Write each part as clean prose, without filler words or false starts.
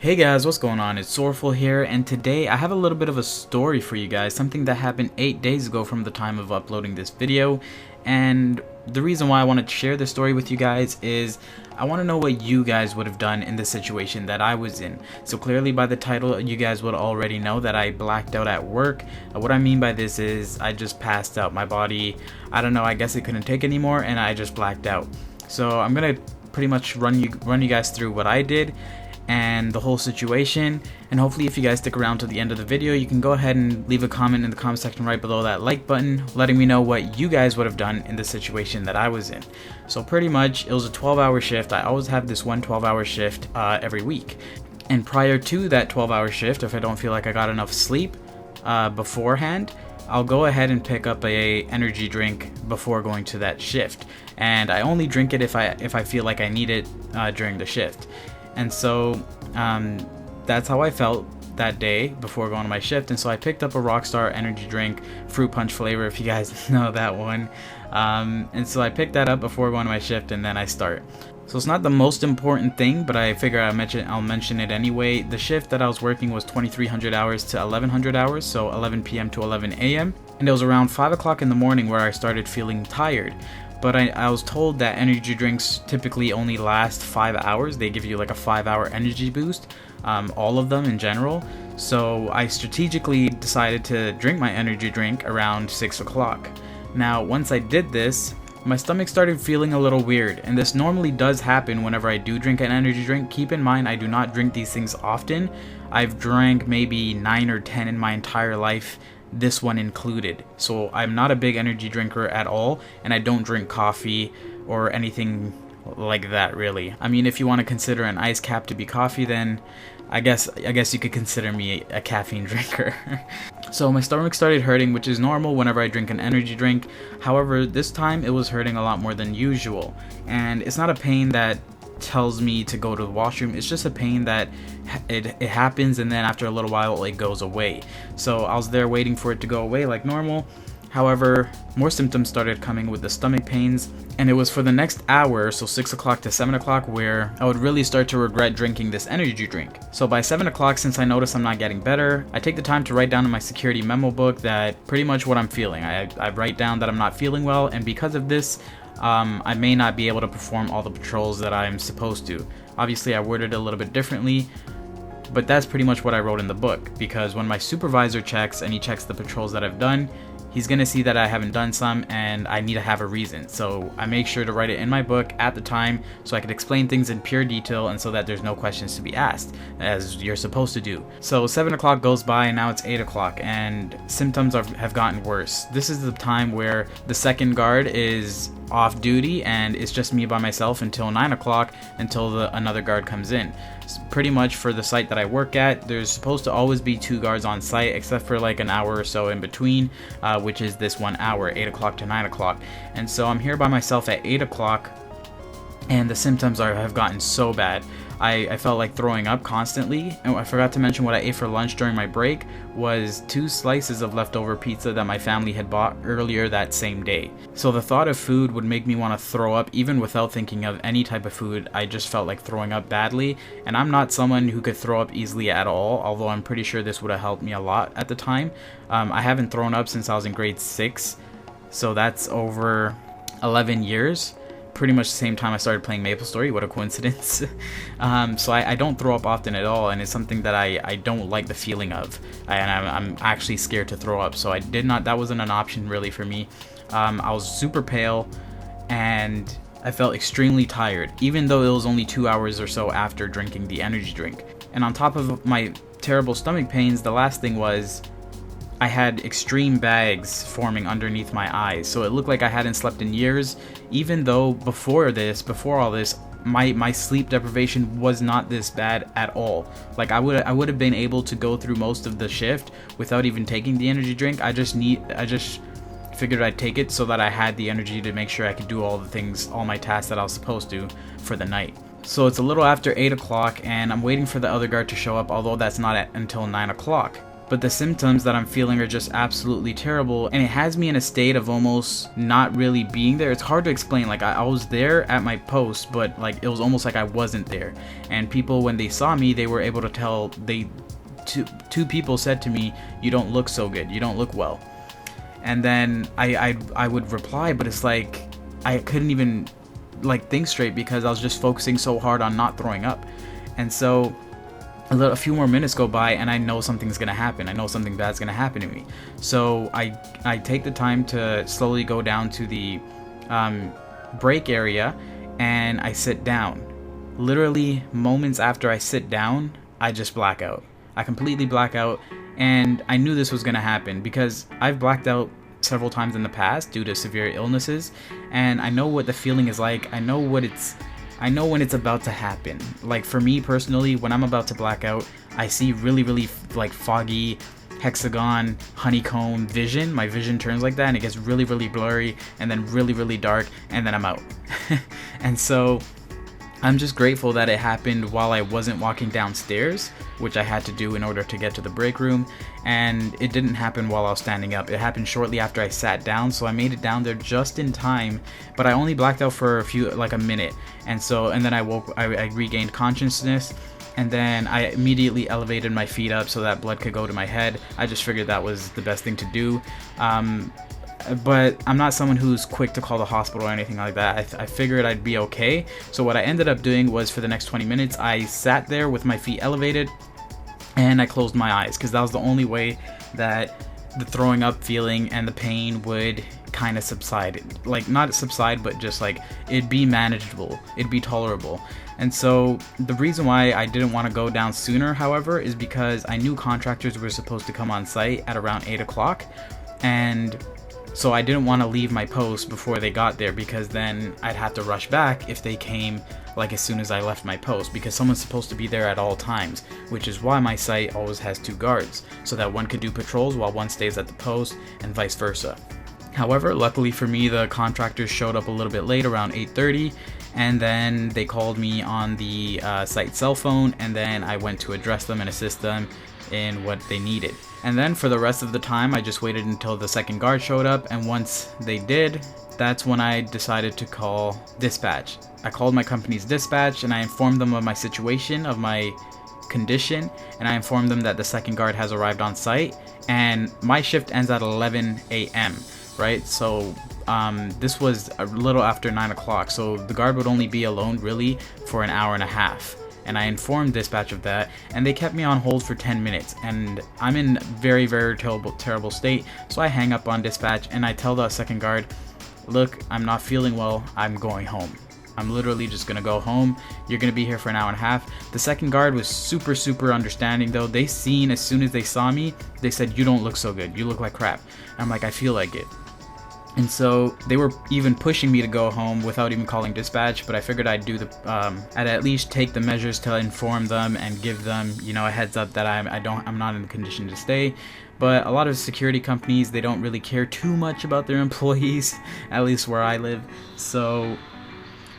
Hey guys, what's going on? It's SORROWFUL here, and today I have a little bit of a story for you guys, something that happened 8 days ago from the time of uploading this video. And the reason why I want to share this story with you guys is I want to know what you guys would have done in the situation that I was in. So clearly by the title, you guys would already know that I blacked out at work. What I mean by this is I just passed out. My body, I don't know, I guess it couldn't take anymore and I just blacked out. So I'm going to pretty much run you guys through what I did and the whole situation, and hopefully if you guys stick around to the end of the video, you can go ahead and leave a comment in the comment section right below that like button, letting me know what you guys would have done in the situation that I was in. So pretty much it was a 12-hour shift. I always have this one 12-hour shift every week, and prior to that 12-hour shift, if I don't feel like I got enough sleep beforehand, I'll go ahead and pick up a energy drink before going to that shift, and I only drink it if I feel like I need it during the shift. And so that's how I felt that day before going to my shift. And so I picked up a Rockstar energy drink, fruit punch flavor, if you guys know that one. And so I picked that up before going to my shift, and then I start. So it's not the most important thing, but I figure I'll mention it anyway. The shift that I was working was 2300 hours to 1100 hours, so 11 p.m. to 11 a.m. And it was around 5 o'clock in the morning where I started feeling tired. But I was told that energy drinks typically only last 5 hours. They give you like a 5-hour energy boost, all of them in general. So I strategically decided to drink my energy drink around 6 o'clock. Now, once I did this, my stomach started feeling a little weird, and this normally does happen whenever I do drink an energy drink. Keep in mind, I do not drink these things often. I've drank maybe 9 or 10 in my entire life, this one included. So I'm not a big energy drinker at all, and I don't drink coffee or anything like that really. I mean, if you want to consider an ice cap to be coffee, then I guess you could consider me a caffeine drinker. So my stomach started hurting, which is normal whenever I drink an energy drink. However, this time it was hurting a lot more than usual, and it's not a pain that tells me to go to the washroom. It's just a pain that it happens, and then after a little while it goes away. So I was there waiting for it to go away like normal. However, more symptoms started coming with the stomach pains, and it was for the next hour, so 6 o'clock to 7 o'clock, where I would really start to regret drinking this energy drink. So by 7 o'clock, since I notice I'm not getting better, I take the time to write down in my security memo book that pretty much what I'm feeling. I write down that I'm not feeling well, and because of this, I may not be able to perform all the patrols that I'm supposed to. Obviously, I worded it a little bit differently, but that's pretty much what I wrote in the book, because when my supervisor checks and he checks the patrols that I've done, he's gonna see that I haven't done some, and I need to have a reason. So I make sure to write it in my book at the time so I could explain things in pure detail, and so that there's no questions to be asked, as you're supposed to do. So 7 o'clock goes by, and now it's 8 o'clock, and symptoms have gotten worse. This is the time where the second guard is off duty, and it's just me by myself until 9 o'clock, until another guard comes in. Pretty much for the site that I work at, there's supposed to always be 2 guards on site, except for like an hour or so in between, which is this 1 hour, 8 o'clock to 9 o'clock. And so I'm here by myself at 8 o'clock, and the symptoms have gotten so bad. I felt like throwing up constantly, and I forgot to mention what I ate for lunch during my break was 2 slices of leftover pizza that my family had bought earlier that same day. So the thought of food would make me want to throw up even without thinking of any type of food. I just felt like throwing up badly, and I'm not someone who could throw up easily at all, although I'm pretty sure this would have helped me a lot at the time. I haven't thrown up since I was in grade 6, so that's over 11 years. Pretty much the same time I started playing MapleStory. What a coincidence. So I don't throw up often at all, and it's something that I don't like the feeling of, and I'm actually scared to throw up, so that wasn't an option really for me. I was super pale, and I felt extremely tired, even though it was only 2 hours or so after drinking the energy drink. And on top of my terrible stomach pains, the last thing was I had extreme bags forming underneath my eyes, so it looked like I hadn't slept in years, even though before all this, my sleep deprivation was not this bad at all. Like I would have been able to go through most of the shift without even taking the energy drink. I just figured I'd take it so that I had the energy to make sure I could do all my tasks that I was supposed to for the night. So it's a little after 8 o'clock, and I'm waiting for the other guard to show up, although that's not until 9 o'clock. but the symptoms that I'm feeling are just absolutely terrible, and it has me in a state of almost not really being there. It's hard to explain. Like I was there at my post, but like it was almost like I wasn't there. And people, when they saw me, they were able to tell. Two people said to me, "You don't look so good. You don't look well." And then I would reply, but it's like I couldn't even like think straight because I was just focusing so hard on not throwing up. And so a few more minutes go by and I know something's gonna happen. I know something bad's gonna happen to me. So I take the time to slowly go down to the break area and I sit down. Literally moments after I sit down, I just black out. I completely black out, and I knew this was gonna happen because I've blacked out several times in the past due to severe illnesses, and I know what the feeling is like. I know when it's about to happen. Like for me personally, when I'm about to black out, I see really like foggy hexagon honeycomb vision. My vision turns like that and it gets really blurry and then really dark, and then I'm out. And so I'm just grateful that it happened while I wasn't walking downstairs, which I had to do in order to get to the break room, and it didn't happen while I was standing up. It happened shortly after I sat down, so I made it down there just in time, but I only blacked out for a minute. And then I regained consciousness, and then I immediately elevated my feet up so that blood could go to my head. I just figured that was the best thing to do. But I'm not someone who's quick to call the hospital or anything like that. I figured I'd be okay. So what I ended up doing was, for the next 20 minutes, I sat there with my feet elevated and I closed my eyes, because that was the only way that the throwing up feeling and the pain would kind of subside. Like, not subside, but just like it'd be manageable, it'd be tolerable. And so the reason why I didn't want to go down sooner, however, is because I knew contractors were supposed to come on site at around 8 o'clock, and so I didn't want to leave my post before they got there, because then I'd have to rush back if they came like as soon as I left my post, because someone's supposed to be there at all times, which is why my site always has 2 guards, so that one could do patrols while one stays at the post and vice versa. However, luckily for me, the contractors showed up a little bit late, around 8:30, and then they called me on the site cell phone, and then I went to address them and assist them in what they needed. And then for the rest of the time, I just waited until the second guard showed up, and once they did, that's when I decided to call dispatch. I called my company's dispatch and I informed them of my situation, of my condition, and I informed them that the second guard has arrived on site, and my shift ends at 11 a.m. right? So this was a little after 9 o'clock, so the guard would only be alone really for an hour and a half. And I informed dispatch of that, and they kept me on hold for 10 minutes, and I'm in very terrible state. So I hang up on dispatch and I tell the second guard, look, I'm not feeling well, I'm going home. I'm literally just gonna go home. You're gonna be here for an hour and a half. The second guard was super understanding though. As soon as they saw me, they said, you don't look so good, you look like crap. And I'm like, I feel like it. And so they were even pushing me to go home without even calling dispatch, but I figured I'd I'd at least take the measures to inform them and give them, a heads up that I'm not in the condition to stay. But a lot of security companies, they don't really care too much about their employees, at least where I live. So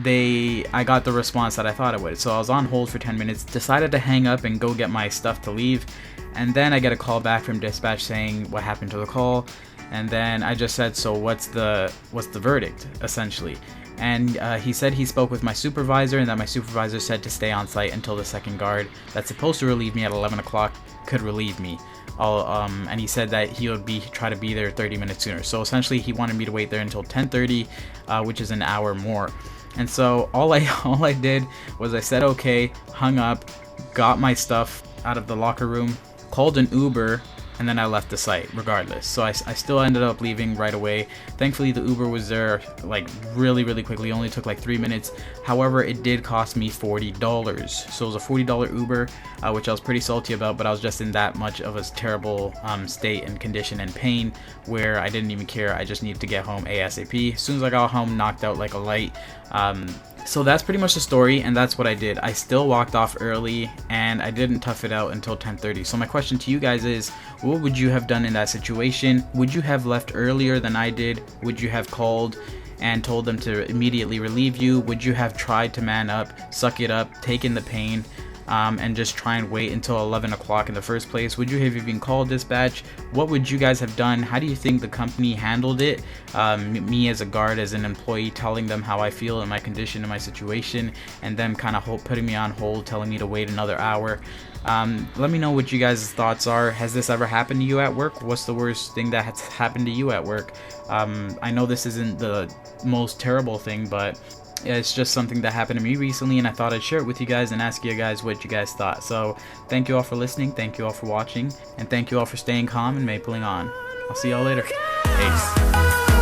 I got the response that I thought it would. So I was on hold for 10 minutes, decided to hang up and go get my stuff to leave. And then I get a call back from dispatch saying what happened to the call. And then I just said, so what's the verdict, essentially? And he said he spoke with my supervisor, and that my supervisor said to stay on site until the second guard that's supposed to relieve me at 11 o'clock could relieve me. And he said that he would try to be there 30 minutes sooner. So essentially he wanted me to wait there until 10:30, which is an hour more. And so all I did was I said okay, hung up, got my stuff out of the locker room, called an Uber, and then I left the site regardless. So I still ended up leaving right away. Thankfully the Uber was there like really quickly, only took like 3 minutes. However, it did cost me $40. So it was a $40 Uber, which I was pretty salty about, but I was just in that much of a terrible state and condition and pain where I didn't even care. I just needed to get home ASAP. As soon as I got home, knocked out like a light. So that's pretty much the story, and that's what I did. I still walked off early, and I didn't tough it out until 10:30. So my question to you guys is, what would you have done in that situation? Would you have left earlier than I did? Would you have called and told them to immediately relieve you? Would you have tried to man up, suck it up, take in the pain? and just try and wait until 11 o'clock in the first place? Would you have even called dispatch? What would you guys have done? How do you think the company handled it? Me as a guard, as an employee, telling them how I feel in my condition, in my situation, and them kind of putting me on hold, telling me to wait another hour. Let me know what you guys' thoughts are. Has this ever happened to you at work? What's the worst thing that has happened to you at work? I know this isn't the most terrible thing, but it's just something that happened to me recently, and I thought I'd share it with you guys and ask you guys what you guys thought. So thank you all for listening, thank you all for watching, and thank you all for staying calm and mapling on. I'll see y'all later. Peace.